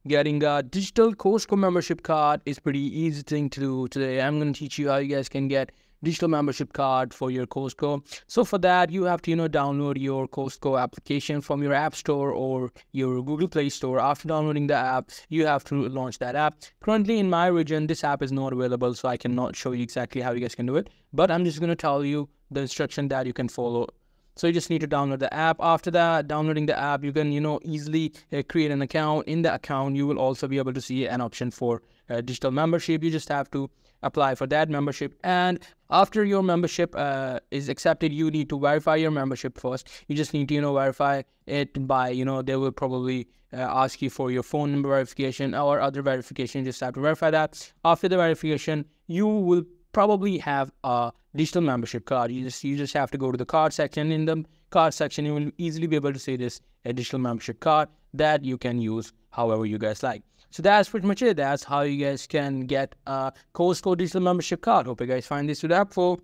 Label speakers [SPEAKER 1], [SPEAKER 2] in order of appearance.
[SPEAKER 1] getting a digital Costco membership card is pretty easy thing to do. Today I'm going to teach you how you guys can get digital membership card for your Costco. So for that, you have to download your Costco application from your app store or your Google Play Store. After downloading the app, you have to launch that app. Currently in my region, this app is not available, so I cannot show you exactly how you guys can do it, but I'm just going to tell you the instruction that you can follow. So you just need to download the app. After that, downloading the app, you can easily create an account. In the account, you will also be able to see an option for digital membership. You just have to apply for that membership, and after your membership is accepted, you need to verify your membership first. You just need to verify it by they will probably ask you for your phone number verification or other verification. You just have to verify that. After the verification, you will probably have a digital membership card. You just have to go to the card section. In the card section, you will easily be able to see this digital membership card that you can use however you guys like. So that's pretty much it. That's how you guys can get a Costco digital membership card. Hope you guys find this video helpful.